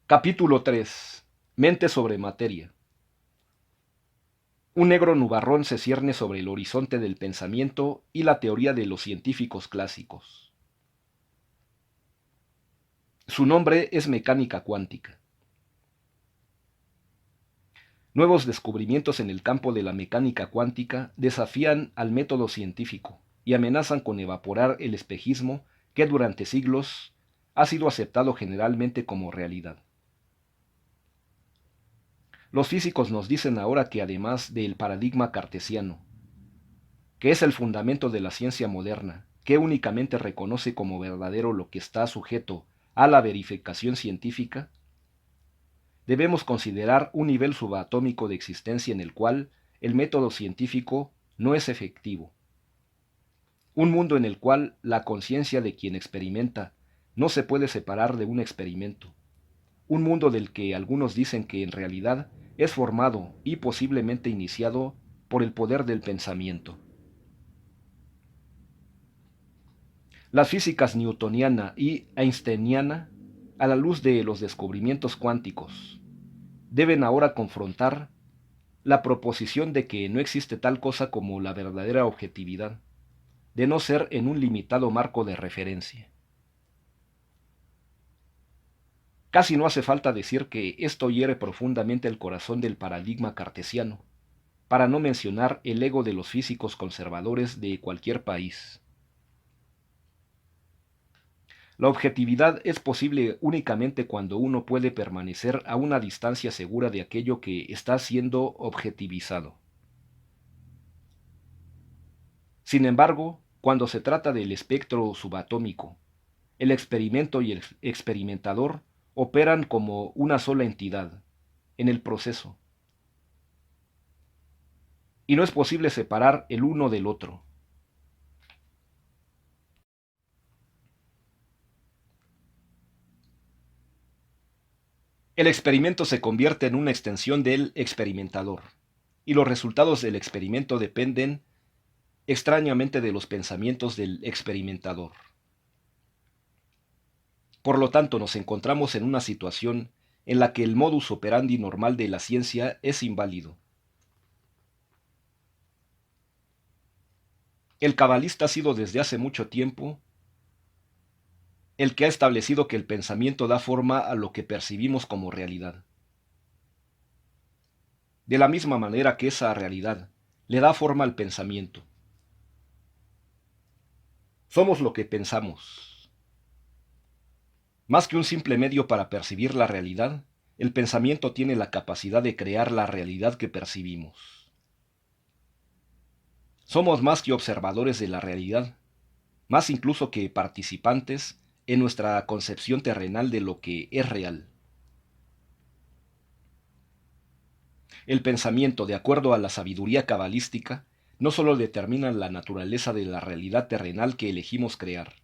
Capítulo 3. Mente sobre materia. Un negro nubarrón se cierne sobre el horizonte del pensamiento y la teoría de los científicos clásicos. Su nombre es mecánica cuántica. Nuevos descubrimientos en el campo de la mecánica cuántica desafían al método científico y amenazan con evaporar el espejismo que durante siglos ha sido aceptado generalmente como realidad. Los físicos nos dicen ahora que además del paradigma cartesiano, que es el fundamento de la ciencia moderna, que únicamente reconoce como verdadero lo que está sujeto a la verificación científica, debemos considerar un nivel subatómico de existencia en el cual el método científico no es efectivo. Un mundo en el cual la conciencia de quien experimenta no se puede separar de un experimento. Un mundo del que algunos dicen que en realidad es formado y posiblemente iniciado por el poder del pensamiento. Las físicas newtoniana y einsteiniana, a la luz de los descubrimientos cuánticos, deben ahora confrontar la proposición de que no existe tal cosa como la verdadera objetividad, de no ser en un limitado marco de referencia. Casi no hace falta decir que esto hiere profundamente el corazón del paradigma cartesiano, para no mencionar el ego de los físicos conservadores de cualquier país. La objetividad es posible únicamente cuando uno puede permanecer a una distancia segura de aquello que está siendo objetivizado. Sin embargo, cuando se trata del espectro subatómico, el experimento y el experimentador operan como una sola entidad en el proceso, y no es posible separar el uno del otro. El experimento se convierte en una extensión del experimentador, y los resultados del experimento dependen extrañamente de los pensamientos del experimentador. Por lo tanto, nos encontramos en una situación en la que el modus operandi normal de la ciencia es inválido. El cabalista ha sido desde hace mucho tiempo el que ha establecido que el pensamiento da forma a lo que percibimos como realidad. De la misma manera que esa realidad le da forma al pensamiento. Somos lo que pensamos. Más que un simple medio para percibir la realidad, el pensamiento tiene la capacidad de crear la realidad que percibimos. Somos más que observadores de la realidad, más incluso que participantes en nuestra concepción terrenal de lo que es real. El pensamiento, de acuerdo a la sabiduría cabalística, no solo determina la naturaleza de la realidad terrenal que elegimos crear,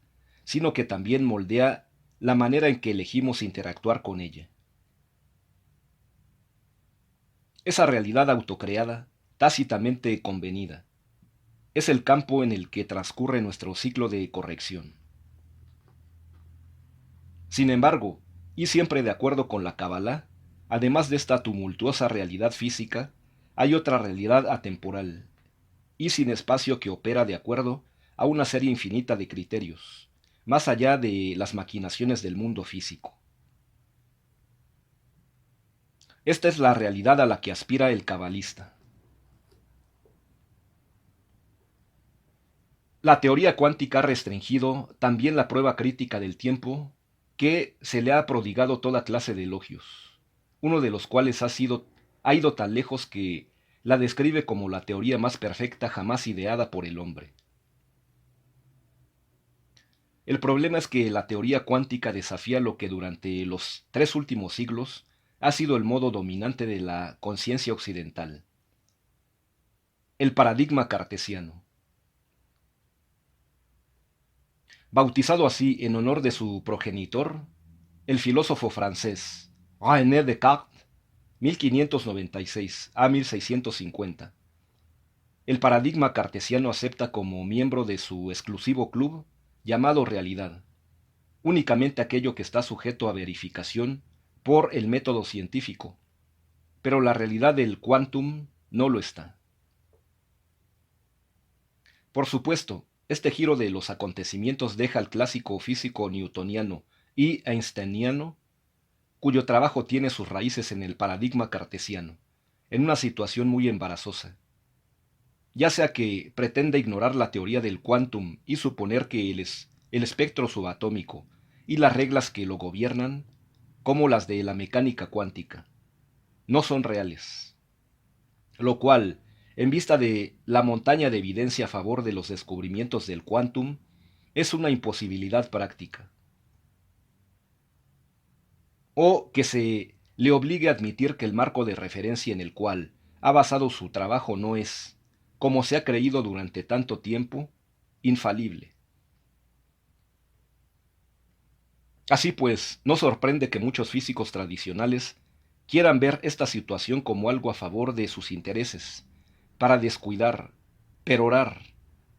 sino que también moldea la manera en que elegimos interactuar con ella. Esa realidad autocreada, tácitamente convenida, es el campo en el que transcurre nuestro ciclo de corrección. Sin embargo, y siempre de acuerdo con la Cábala, además de esta tumultuosa realidad física, hay otra realidad atemporal y sin espacio que opera de acuerdo a una serie infinita de criterios, más allá de las maquinaciones del mundo físico. Esta es la realidad a la que aspira el cabalista. La teoría cuántica ha restringido también la prueba crítica del tiempo, que se le ha prodigado toda clase de elogios, uno de los cuales ha ido tan lejos que la describe como la teoría más perfecta jamás ideada por el hombre. El problema es que la teoría cuántica desafía lo que durante los 3 últimos siglos ha sido el modo dominante de la conciencia occidental, el paradigma cartesiano. Bautizado así en honor de su progenitor, el filósofo francés René Descartes, 1596 a 1650. El paradigma cartesiano acepta como miembro de su exclusivo club, llamado realidad, únicamente aquello que está sujeto a verificación por el método científico, pero la realidad del quantum no lo está. Por supuesto, este giro de los acontecimientos deja al clásico físico newtoniano y einsteiniano, cuyo trabajo tiene sus raíces en el paradigma cartesiano, en una situación muy embarazosa. Ya sea que pretende ignorar la teoría del quantum y suponer que el espectro subatómico y las reglas que lo gobiernan, como las de la mecánica cuántica, no son reales, lo cual, en vista de la montaña de evidencia a favor de los descubrimientos del quantum, es una imposibilidad práctica. O que se le obligue a admitir que el marco de referencia en el cual ha basado su trabajo no es, como se ha creído durante tanto tiempo, infalible. Así pues, no sorprende que muchos físicos tradicionales quieran ver esta situación como algo a favor de sus intereses, para descuidar, perorar,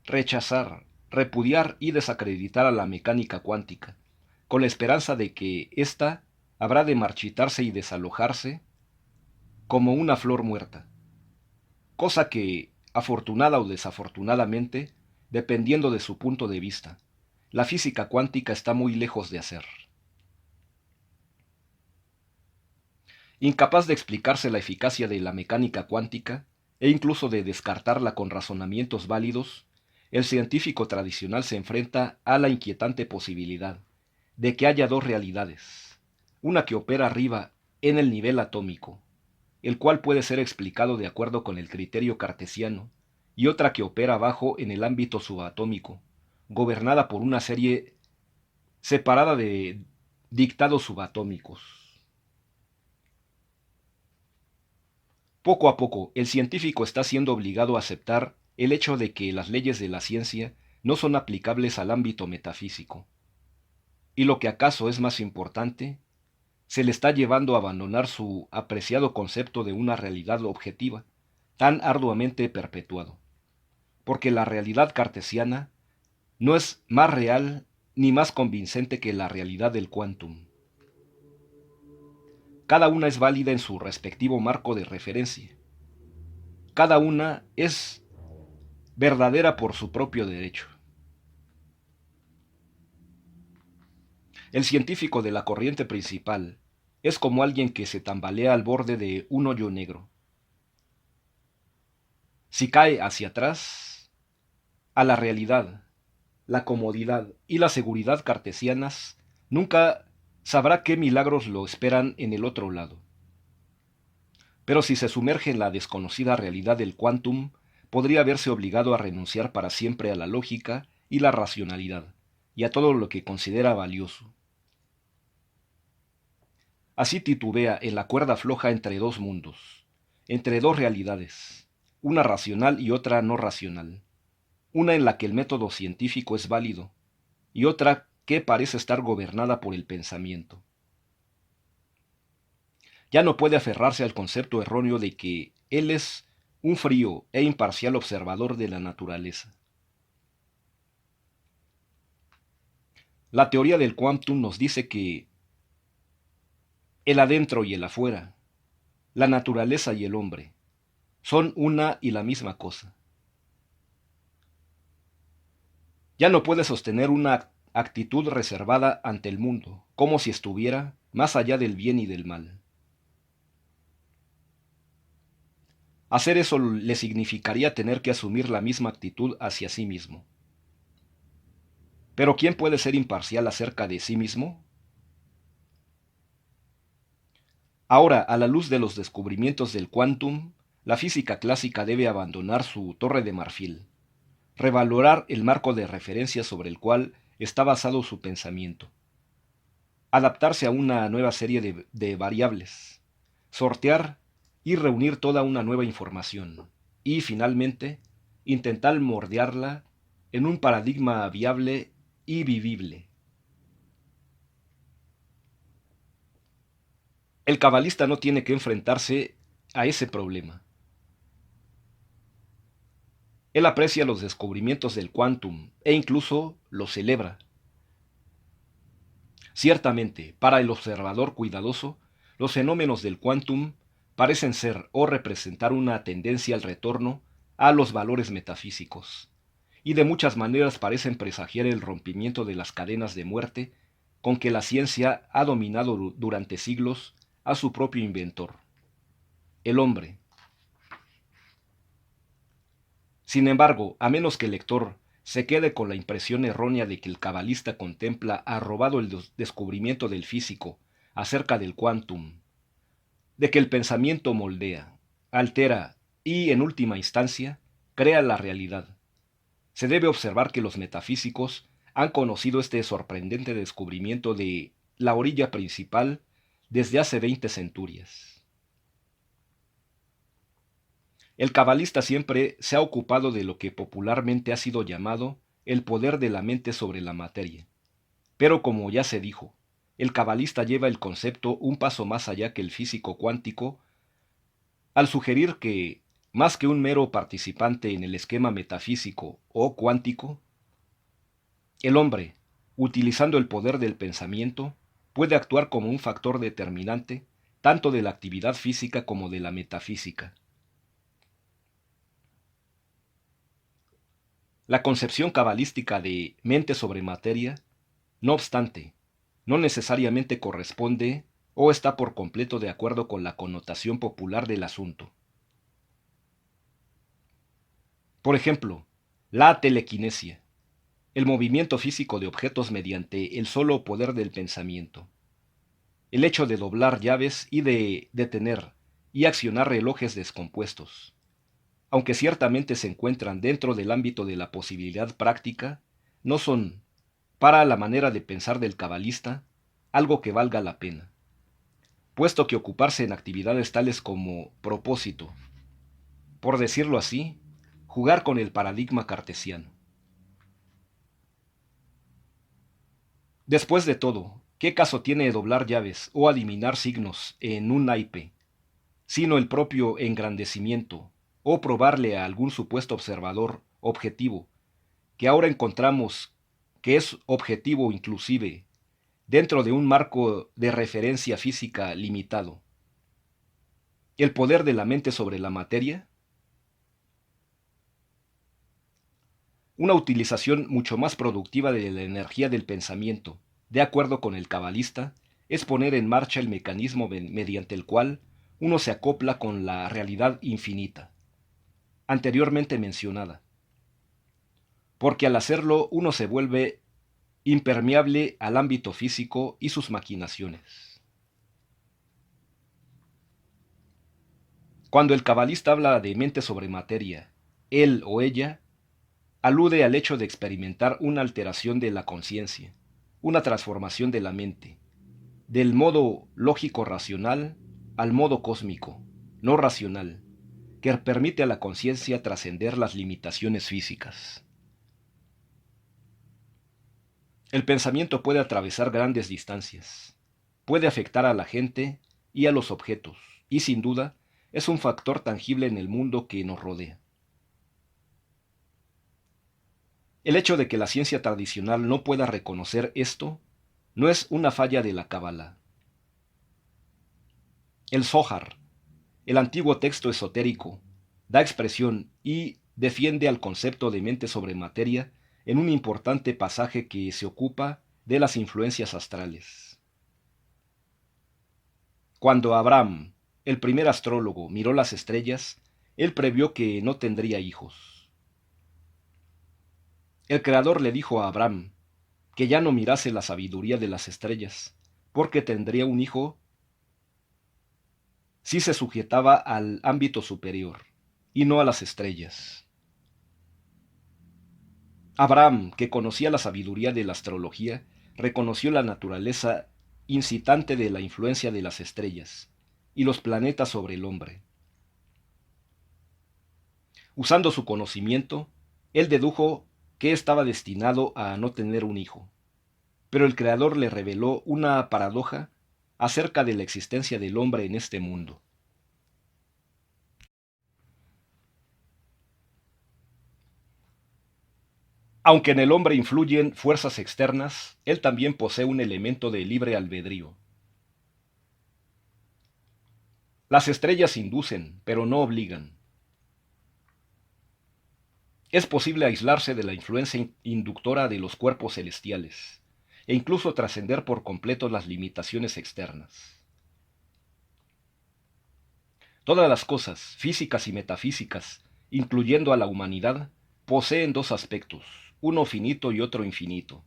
rechazar, repudiar y desacreditar a la mecánica cuántica, con la esperanza de que ésta habrá de marchitarse y desalojarse como una flor muerta, cosa que, afortunada o desafortunadamente, dependiendo de su punto de vista, la física cuántica está muy lejos de hacer. Incapaz de explicarse la eficacia de la mecánica cuántica, e incluso de descartarla con razonamientos válidos, el científico tradicional se enfrenta a la inquietante posibilidad de que haya dos realidades, una que opera arriba en el nivel atómico, el cual puede ser explicado de acuerdo con el criterio cartesiano, y otra que opera abajo en el ámbito subatómico, gobernada por una serie separada de dictados subatómicos. Poco a poco, el científico está siendo obligado a aceptar el hecho de que las leyes de la ciencia no son aplicables al ámbito metafísico. Y lo que acaso es más importante, se le está llevando a abandonar su apreciado concepto de una realidad objetiva, tan arduamente perpetuado. Porque la realidad cartesiana no es más real ni más convincente que la realidad del quantum. Cada una es válida en su respectivo marco de referencia. Cada una es verdadera por su propio derecho. El científico de la corriente principal es como alguien que se tambalea al borde de un hoyo negro. Si cae hacia atrás, a la realidad, la comodidad y la seguridad cartesianas, nunca sabrá qué milagros lo esperan en el otro lado. Pero si se sumerge en la desconocida realidad del quantum, podría verse obligado a renunciar para siempre a la lógica y la racionalidad, y a todo lo que considera valioso. Así titubea en la cuerda floja entre dos mundos, entre dos realidades, una racional y otra no racional, una en la que el método científico es válido, y otra que parece estar gobernada por el pensamiento. Ya no puede aferrarse al concepto erróneo de que él es un frío e imparcial observador de la naturaleza. La teoría del quantum nos dice que el adentro y el afuera, la naturaleza y el hombre, son una y la misma cosa. Ya no puede sostener una actitud reservada ante el mundo, como si estuviera más allá del bien y del mal. Hacer eso le significaría tener que asumir la misma actitud hacia sí mismo. Pero ¿quién puede ser imparcial acerca de sí mismo? Ahora, a la luz de los descubrimientos del quantum, la física clásica debe abandonar su torre de marfil, revalorar el marco de referencia sobre el cual está basado su pensamiento, adaptarse a una nueva serie de variables, sortear y reunir toda una nueva información, y finalmente intentar moldearla en un paradigma viable y vivible. El cabalista no tiene que enfrentarse a ese problema. Él aprecia los descubrimientos del quantum e incluso los celebra. Ciertamente, para el observador cuidadoso, los fenómenos del quantum parecen ser o representar una tendencia al retorno a los valores metafísicos, y de muchas maneras parecen presagiar el rompimiento de las cadenas de muerte con que la ciencia ha dominado durante siglos a su propio inventor, el hombre. Sin embargo, a menos que el lector se quede con la impresión errónea de que el cabalista contempla arrobado el descubrimiento del físico acerca del quantum, de que el pensamiento moldea, altera y, en última instancia, crea la realidad, se debe observar que los metafísicos han conocido este sorprendente descubrimiento de la orilla principal desde hace 20 centurias. El cabalista siempre se ha ocupado de lo que popularmente ha sido llamado el poder de la mente sobre la materia. Pero como ya se dijo, el cabalista lleva el concepto un paso más allá que el físico cuántico al sugerir que, más que un mero participante en el esquema metafísico o cuántico, el hombre, utilizando el poder del pensamiento, puede actuar como un factor determinante tanto de la actividad física como de la metafísica. La concepción cabalística de mente sobre materia, no obstante, no necesariamente corresponde o está por completo de acuerdo con la connotación popular del asunto. Por ejemplo, la telequinesia, el movimiento físico de objetos mediante el solo poder del pensamiento, el hecho de doblar llaves y de detener y accionar relojes descompuestos, aunque ciertamente se encuentran dentro del ámbito de la posibilidad práctica, no son, para la manera de pensar del cabalista, algo que valga la pena, puesto que ocuparse en actividades tales como propósito, por decirlo así, jugar con el paradigma cartesiano. Después de todo, ¿qué caso tiene doblar llaves o adivinar signos en un naipe, sino el propio engrandecimiento o probarle a algún supuesto observador objetivo, que ahora encontramos que es objetivo inclusive dentro de un marco de referencia física limitado? ¿El poder de la mente sobre la materia? Una utilización mucho más productiva de la energía del pensamiento, de acuerdo con el cabalista, es poner en marcha el mecanismo mediante el cual uno se acopla con la realidad infinita, anteriormente mencionada, porque al hacerlo uno se vuelve impermeable al ámbito físico y sus maquinaciones. Cuando el cabalista habla de mente sobre materia, él o ella alude al hecho de experimentar una alteración de la conciencia, una transformación de la mente, del modo lógico-racional al modo cósmico, no racional, que permite a la conciencia trascender las limitaciones físicas. El pensamiento puede atravesar grandes distancias, puede afectar a la gente y a los objetos, y sin duda es un factor tangible en el mundo que nos rodea. El hecho de que la ciencia tradicional no pueda reconocer esto no es una falla de la Cábala. El Zohar, el antiguo texto esotérico, da expresión y defiende al concepto de mente sobre materia en un importante pasaje que se ocupa de las influencias astrales. Cuando Abraham, el primer astrólogo, miró las estrellas, él previó que no tendría hijos. El Creador le dijo a Abraham que ya no mirase la sabiduría de las estrellas, porque tendría un hijo si se sujetaba al ámbito superior y no a las estrellas. Abraham, que conocía la sabiduría de la astrología, reconoció la naturaleza incitante de la influencia de las estrellas y los planetas sobre el hombre. Usando su conocimiento, él dedujo que estaba destinado a no tener un hijo, pero el Creador le reveló una paradoja acerca de la existencia del hombre en este mundo. Aunque en el hombre influyen fuerzas externas, él también posee un elemento de libre albedrío. Las estrellas inducen, pero no obligan. Es posible aislarse de la influencia inductora de los cuerpos celestiales, e incluso trascender por completo las limitaciones externas. Todas las cosas, físicas y metafísicas, incluyendo a la humanidad, poseen dos aspectos, uno finito y otro infinito.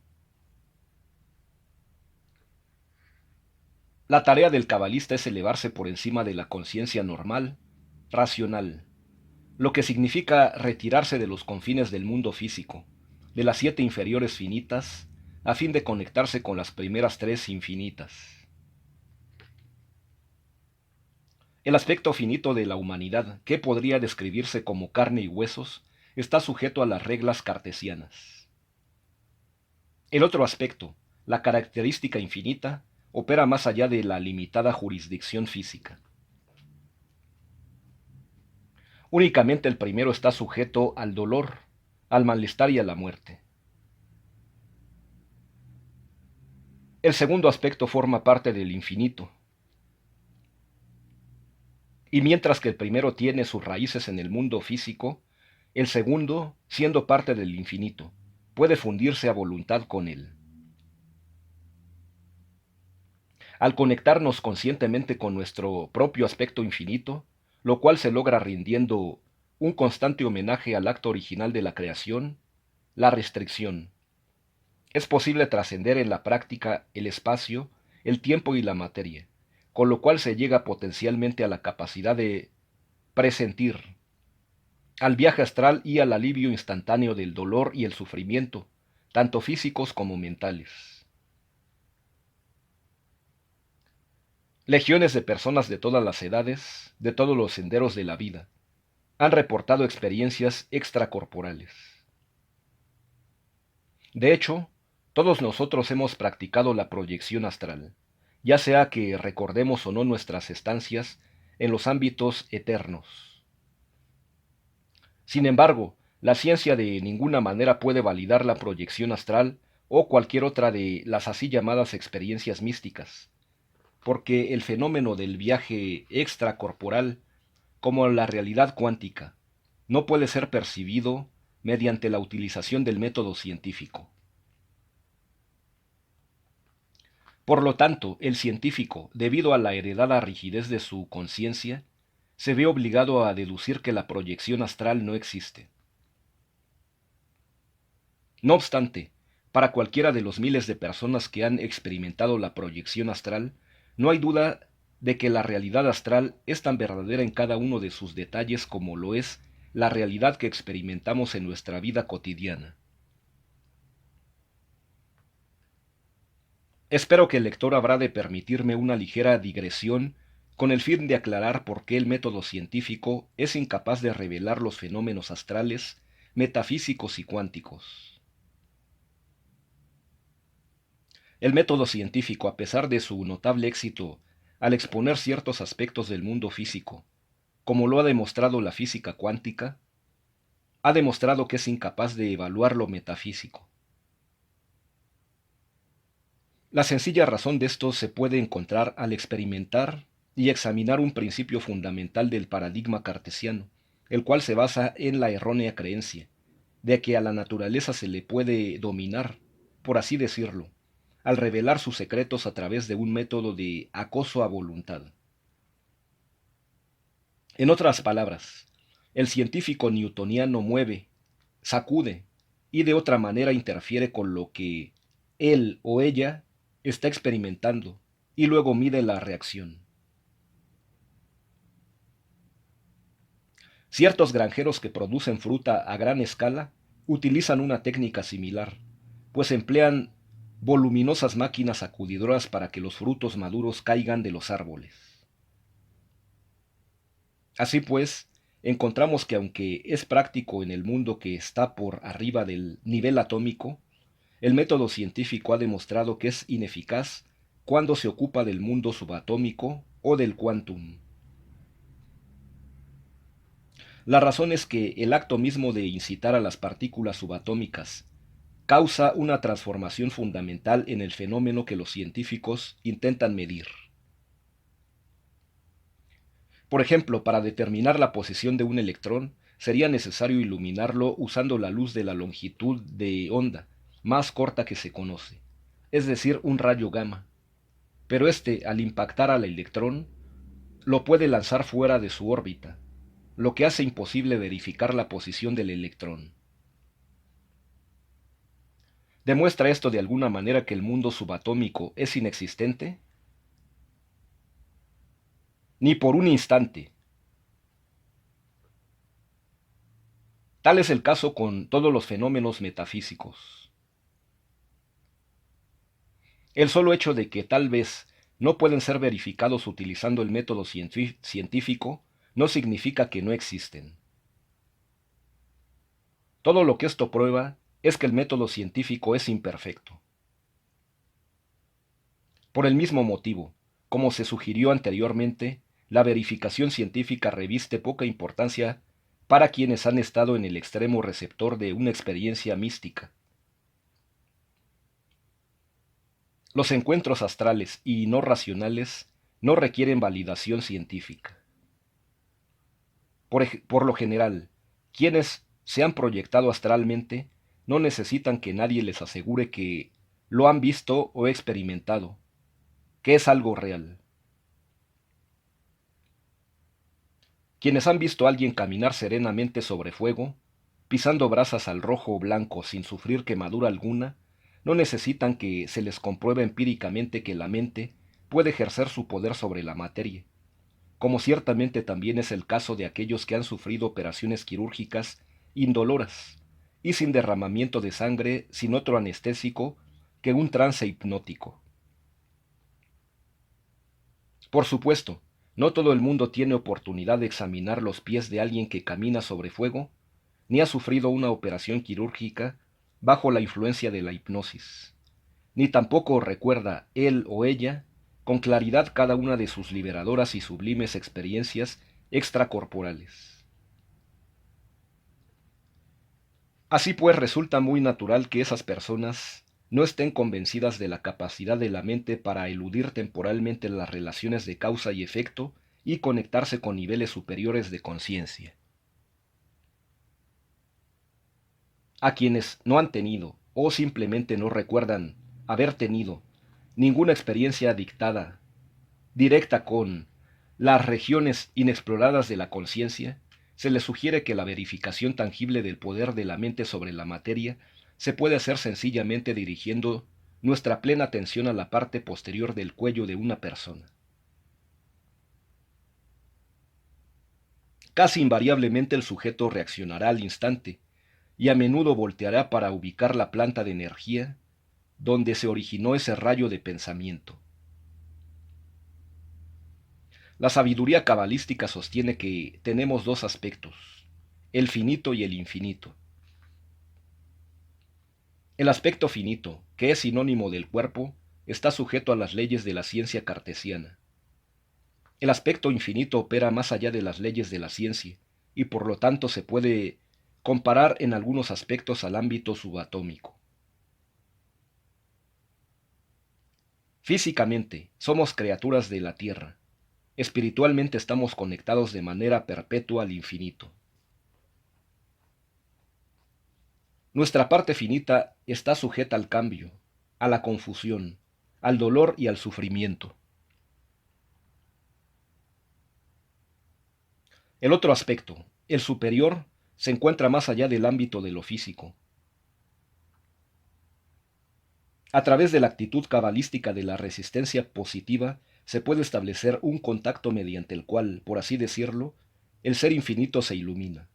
La tarea del cabalista es elevarse por encima de la conciencia normal, racional, lo que significa retirarse de los confines del mundo físico, de las 7 inferiores finitas, a fin de conectarse con las primeras 3 infinitas. El aspecto finito de la humanidad, que podría describirse como carne y huesos, está sujeto a las reglas cartesianas. El otro aspecto, la característica infinita, opera más allá de la limitada jurisdicción física. Únicamente el primero está sujeto al dolor, al malestar y a la muerte. El segundo aspecto forma parte del infinito. Y mientras que el primero tiene sus raíces en el mundo físico, el segundo, siendo parte del infinito, puede fundirse a voluntad con él. Al conectarnos conscientemente con nuestro propio aspecto infinito, lo cual se logra rindiendo un constante homenaje al acto original de la creación, la restricción. Es posible trascender en la práctica el espacio, el tiempo y la materia, con lo cual se llega potencialmente a la capacidad de presentir, al viaje astral y al alivio instantáneo del dolor y el sufrimiento, tanto físicos como mentales. Legiones de personas de todas las edades, de todos los senderos de la vida, han reportado experiencias extracorporales. De hecho, todos nosotros hemos practicado la proyección astral, ya sea que recordemos o no nuestras estancias en los ámbitos eternos. Sin embargo, la ciencia de ninguna manera puede validar la proyección astral o cualquier otra de las así llamadas experiencias místicas, porque el fenómeno del viaje extracorporal, como la realidad cuántica, no puede ser percibido mediante la utilización del método científico. Por lo tanto, el científico, debido a la heredada rigidez de su conciencia, se ve obligado a deducir que la proyección astral no existe. No obstante, para cualquiera de los miles de personas que han experimentado la proyección astral, no hay duda de que la realidad astral es tan verdadera en cada uno de sus detalles como lo es la realidad que experimentamos en nuestra vida cotidiana. Espero que el lector habrá de permitirme una ligera digresión con el fin de aclarar por qué el método científico es incapaz de revelar los fenómenos astrales, metafísicos y cuánticos. El método científico, a pesar de su notable éxito al exponer ciertos aspectos del mundo físico, como lo ha demostrado la física cuántica, ha demostrado que es incapaz de evaluar lo metafísico. La sencilla razón de esto se puede encontrar al experimentar y examinar un principio fundamental del paradigma cartesiano, el cual se basa en la errónea creencia de que a la naturaleza se le puede dominar, por así decirlo, al revelar sus secretos a través de un método de acoso a voluntad. En otras palabras, el científico newtoniano mueve, sacude y de otra manera interfiere con lo que él o ella está experimentando y luego mide la reacción. Ciertos granjeros que producen fruta a gran escala utilizan una técnica similar, pues emplean voluminosas máquinas sacudidoras para que los frutos maduros caigan de los árboles. Así pues, encontramos que aunque es práctico en el mundo que está por arriba del nivel atómico, el método científico ha demostrado que es ineficaz cuando se ocupa del mundo subatómico o del quantum. La razón es que el acto mismo de incitar a las partículas subatómicas causa una transformación fundamental en el fenómeno que los científicos intentan medir. Por ejemplo, para determinar la posición de un electrón, sería necesario iluminarlo usando la luz de la longitud de onda más corta que se conoce, es decir, un rayo gamma. Pero este, al impactar al electrón, lo puede lanzar fuera de su órbita, lo que hace imposible verificar la posición del electrón. ¿Demuestra esto de alguna manera que el mundo subatómico es inexistente? Ni por un instante. Tal es el caso con todos los fenómenos metafísicos. El solo hecho de que tal vez no pueden ser verificados utilizando el método científico no significa que no existen. Todo lo que esto prueba es que el método científico es imperfecto. Por el mismo motivo, como se sugirió anteriormente, la verificación científica reviste poca importancia para quienes han estado en el extremo receptor de una experiencia mística. Los encuentros astrales y no racionales no requieren validación científica. Por lo general, quienes se han proyectado astralmente no necesitan que nadie les asegure que lo han visto o experimentado, que es algo real. Quienes han visto a alguien caminar serenamente sobre fuego, pisando brasas al rojo o blanco sin sufrir quemadura alguna, no necesitan que se les compruebe empíricamente que la mente puede ejercer su poder sobre la materia, como ciertamente también es el caso de aquellos que han sufrido operaciones quirúrgicas indoloras y sin derramamiento de sangre, sin otro anestésico que un trance hipnótico. Por supuesto, no todo el mundo tiene oportunidad de examinar los pies de alguien que camina sobre fuego, ni ha sufrido una operación quirúrgica bajo la influencia de la hipnosis, ni tampoco recuerda él o ella con claridad cada una de sus liberadoras y sublimes experiencias extracorporales. Así pues, resulta muy natural que esas personas no estén convencidas de la capacidad de la mente para eludir temporalmente las relaciones de causa y efecto y conectarse con niveles superiores de conciencia. A quienes no han tenido o simplemente no recuerdan haber tenido ninguna experiencia dictada, directa con las regiones inexploradas de la conciencia, se les sugiere que la verificación tangible del poder de la mente sobre la materia se puede hacer sencillamente dirigiendo nuestra plena atención a la parte posterior del cuello de una persona. Casi invariablemente el sujeto reaccionará al instante y a menudo volteará para ubicar la planta de energía donde se originó ese rayo de pensamiento. La sabiduría cabalística sostiene que tenemos dos aspectos, el finito y el infinito. El aspecto finito, que es sinónimo del cuerpo, está sujeto a las leyes de la ciencia cartesiana. El aspecto infinito opera más allá de las leyes de la ciencia, y por lo tanto se puede comparar en algunos aspectos al ámbito subatómico. Físicamente, somos criaturas de la Tierra. Espiritualmente estamos conectados de manera perpetua al infinito. Nuestra parte finita está sujeta al cambio, a la confusión, al dolor y al sufrimiento. El otro aspecto, el superior, se encuentra más allá del ámbito de lo físico. A través de la actitud cabalística de la resistencia positiva se puede establecer un contacto mediante el cual, por así decirlo, el ser infinito se ilumina.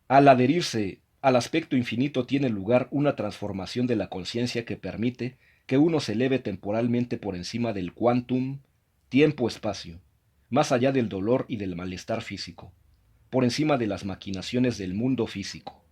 Al adherirse al aspecto infinito tiene lugar una transformación de la conciencia que permite que uno se eleve temporalmente por encima del quantum, tiempo-espacio, más allá del dolor y del malestar físico, por encima de las maquinaciones del mundo físico.